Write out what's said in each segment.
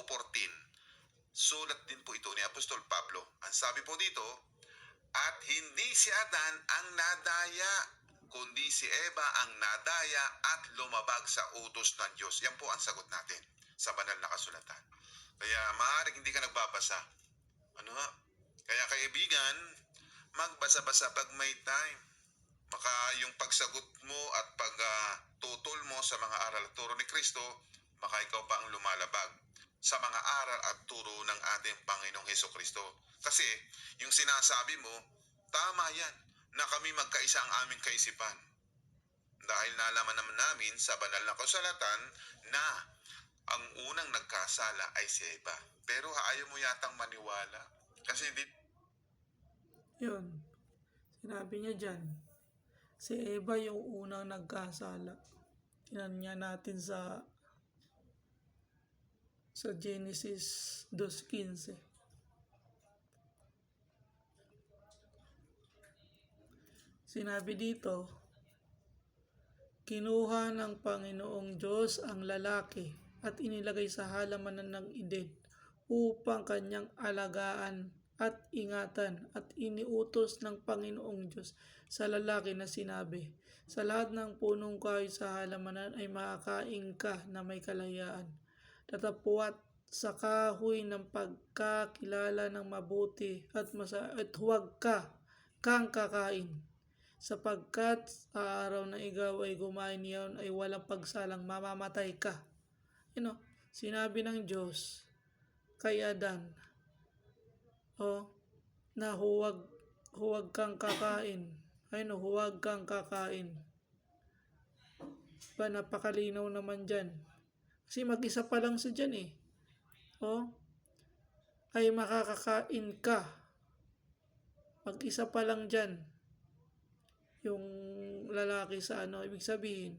2:14. Sulat din po ito ni Apostol Pablo. Ang sabi po dito, at hindi si Adan ang nadaya, kundi si Eva ang nadaya at lumabag sa utos ng Diyos. Yan po ang sagot natin sa banal na kasulatan. Kaya maaaring hindi ka nagbabasa. Kaya kaibigan, magbasa-basa pag may time. Maka yung pagsagot mo at pagtutol mo sa mga aral at turo ni Kristo, maka ikaw pa ang lumalabag sa mga aral at turo ng ating Panginoong Hesukristo. Kasi yung sinasabi mo, tama yan, na kami magkaisa ang aming kaisipan. Dahil nalaman naman namin sa banal na kasulatan na ang unang nagkasala ay si Eva. Pero ayaw mo yatang maniwala. Kasi hindi... Yun. Sinabi niya dyan. Si Eva yung unang nagkasala. Tinanya natin sa Genesis 2:15. Sinabi dito, kinuha ng Panginoong Diyos ang lalaki at inilagay sa halamanan ng Eden upang kanyang alagaan at ingatan, at iniutos ng Panginoong Diyos sa lalaki na sinabi, sa lahat ng punong kahoy sa halamanan ay makakain ka na may kalayaan. Tatapuat sa kahoy ng pagkakilala ng mabuti at huwag kang kakain, sapagkat sa araw na ikaw ay kumain niyon ay walang pagsalang mamamatay ka. Sinabi ng Diyos kay Adan, na huwag kang kakain. Huwag kang kakain. Napakalinaw naman dyan. Kasi mag-isa pa lang siya dyan eh. Ay makakakain ka. Mag-isa pa lang dyan. Yung lalaki sa ibig sabihin,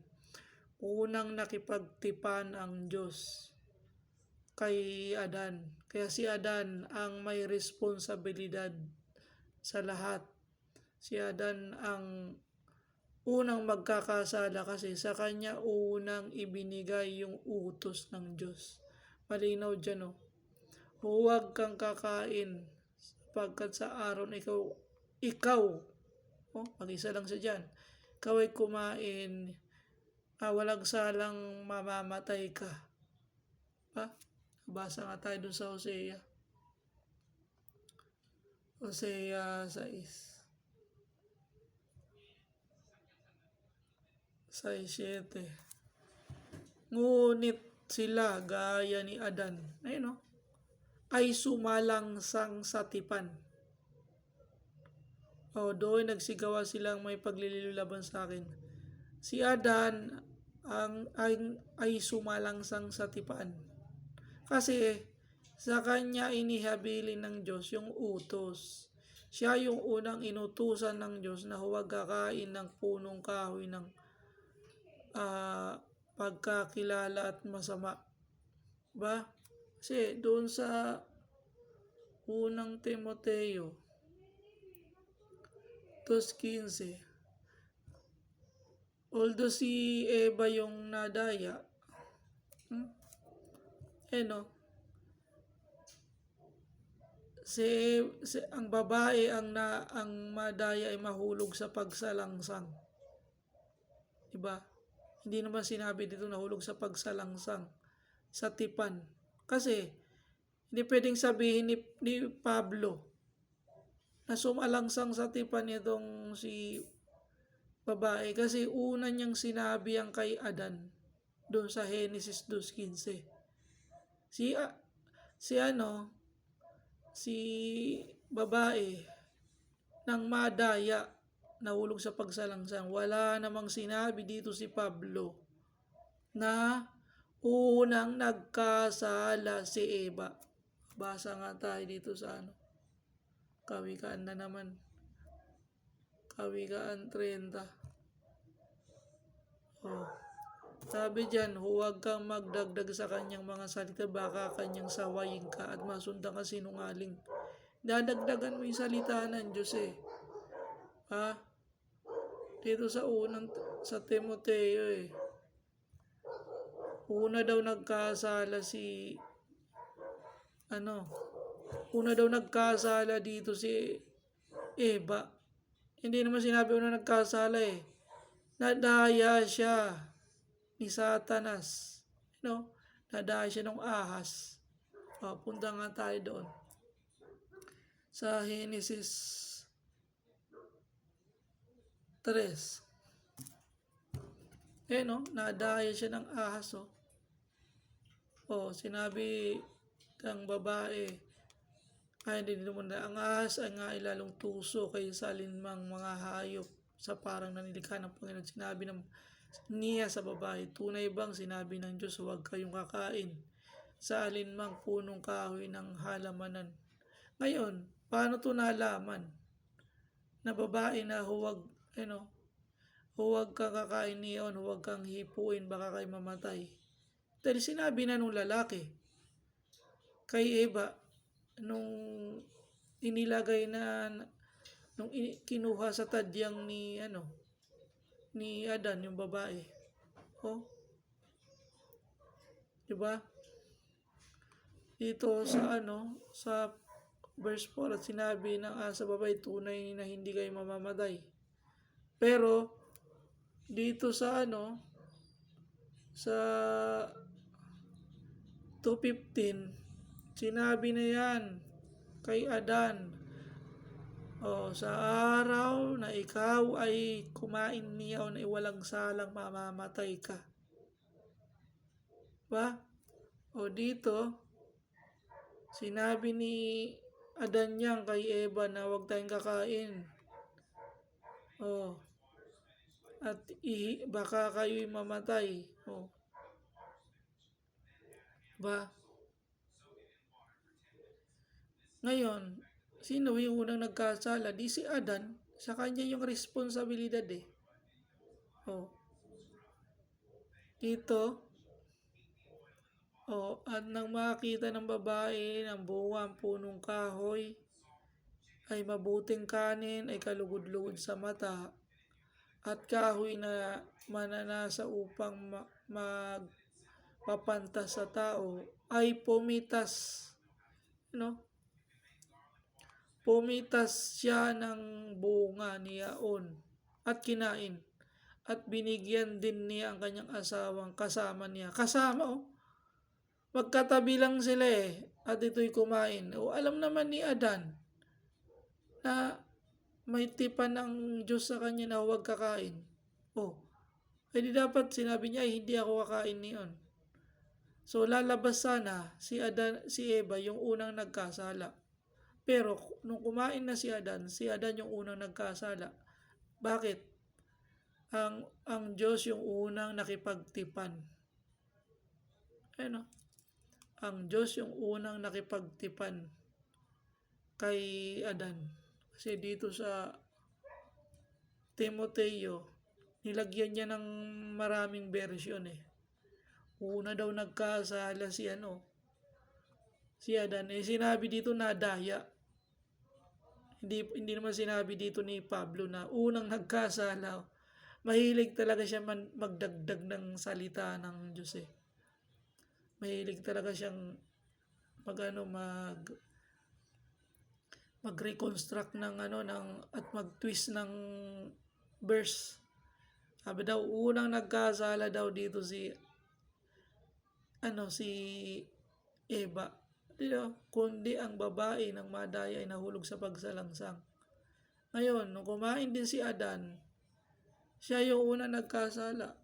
unang nakipagtipan ang Diyos kay Adan. Kaya si Adan ang may responsibilidad sa lahat. Si Adan ang unang magkakasala kasi sa kanya unang ibinigay yung utos ng Diyos. Malinaw dyan huwag kang kakain sapagkat sa araw na ikaw mag-isa lang siya dyan, ikaw ay kumain, walang salang mamamatay ka. Basa nga tayo dun sa Hosea 6:7. Ngunit sila gaya ni Adan, ay sumalangsang sa tipan. Doon nagsigawa silang may paglililaban sa akin. Si Adan ay sumalangsang sa tipan. Kasi sa kanya inihabilin ng Diyos yung utos. Siya yung unang inutusan ng Diyos na huwag kakain ng punong kahoy ng pagkakilala at masama. Kasi doon sa unang Timoteo 2:15, although si Eva yung nadaya, ang babae ang madaya ay mahulog sa pagsalangsang. Diba? Hindi naman sinabi dito nahulog sa pagsalangsang sa tipan. Kasi hindi pwedeng sabihin ni Pablo na sumalangsang sa tipan nitong si babae, kasi una niyang sinabi ang kay Adan doon sa Genesis 2:15. Si babae nang madaya, nahulog sa pagsalangsang. Wala namang sinabi dito si Pablo na unang nagkasala si Eva. Basa nga tayo dito sa Kawikaan na naman. Kawikaan 30. Sabi dyan, huwag kang magdagdag sa kanyang mga salita, baka kanyang sawayin ka at masundan ka sinungaling. Dadagdagan mo yung salita ng Diyos dito sa Timoteo una daw nagkasala si ano, una daw nagkasala dito si Eva. Hindi naman sinabi una nagkasala eh. Nadaya siya ni Satanas. Nadaya siya ng ahas. Punta nga tayo doon. Sa Genesis 3. Nadaya siya ng ahas. Sinabi ng babae, hindi naman na, ang ahas ay nga ilalong tuso kaysa alinmang mga hayop sa parang nanilikha ng Panginoon. Sinabi niya sa babae, tunay bang sinabi ng Diyos, huwag kayong kakain sa alinmang punong kahoy ng halamanan. Ngayon, paano ito nalaman na babae na huwag kang kakain niyon, huwag kang hipuin, baka kayo mamatay? Dahil sinabi na nung lalaki kay Eva, nung inilagay na, nung kinuha sa tadyang ni Adan, yung babae. Diba? Dito sa verse 4 at sinabi ng sa babae, tunay na hindi kayo mamamatay. Pero dito sa sa 2:15, sinabi na yan kay Adan, sa araw na ikaw ay kumain niya na walang salang mamamatay ka. Ba? Dito, sinabi ni Adan yan kay Eva na huwag tayong kakain. At baka kayo'y mamatay. Ba? Ngayon, sino yung unang nagkasala? Di si Adan. Sa kanya yung responsibilidad eh. Dito, at nang makita ng babae ng bunga ang punong kahoy, ay mabuting kanin, ay kalugod-lugod sa mata, at kahoy na mananasa upang magpapantas sa tao, ay pumitas. Pumitas siya ng bunga niyaon at kinain. At binigyan din niya ang kanyang asawang kasama niya. Kasama magkatabi lang sila eh. At ito'y kumain. Alam naman ni Adan na may tipan ng Diyos sa kanya na huwag kakain. Hindi dapat sinabi niya, hindi ako kakain niyon. So lalabas sana si Eva yung unang nagkasala. Pero nung kumain na si Adan yung unang nagkasala. Bakit? Ang Diyos yung unang nakipagtipan. Ang Diyos yung unang nakipagtipan kay Adan. Kasi dito sa Timoteo, nilagyan niya ng maraming version eh. Una daw nagkasala si Adan. Sinabi dito nadaya. Hindi naman sinabi dito ni Pablo na unang nagkasala. Mahilig talaga siya magdagdag ng salita ng Diyos eh. Mahilig talaga siyang mag-reconstruct ng at mag-twist ng verse. Sabi daw unang nagkasala daw dito si Eva. Kundi ang babae ng madaya ay nahulog sa pagsalangsang. Ngayon, nung kumain din si Adan, siya yung una nagkasala.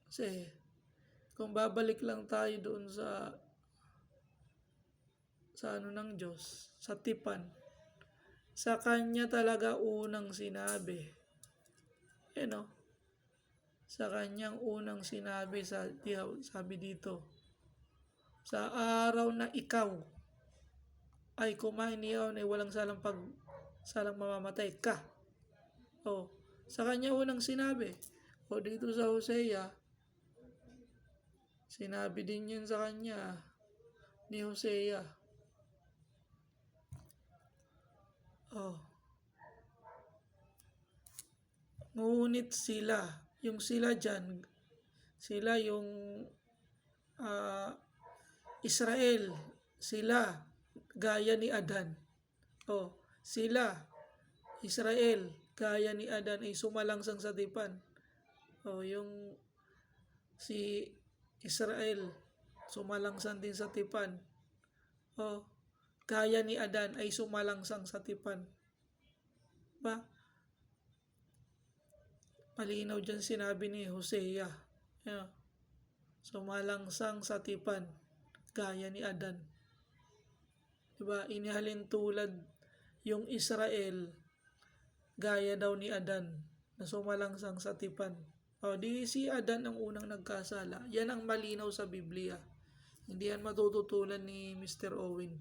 Kasi, kung babalik lang tayo doon sa ng Diyos, sa tipan, sa kanya talaga unang sinabi. Sa kanyang unang sinabi, sabi dito, sa araw na ikaw ay kumain niyon ay walang salang mamamatay ka. Sa kanya unang sinabi. Dito sa Hosea, sinabi din yun sa kanya ni Hosea. Ngunit yung sila dyan, sila yung Israel, sila gaya ni Adan. O, sila, Israel, gaya ni Adan ay sumalangsang sa tipan. O, yung si Israel, sumalangsang din sa tipan. O, gaya ni Adan ay sumalangsang sa tipan. Ba? Malinaw dyan sinabi ni Hosea. Yeah. Sumalangsang sa tipan, gaya ni Adan. Diba? Inihalin tulad yung Israel, gaya daw ni Adan, na sumalangsang sa tipan. O, di si Adan ang unang nagkasala. Yan ang malinaw sa Biblia. Hindi yan matututulan ni Mr. Owen.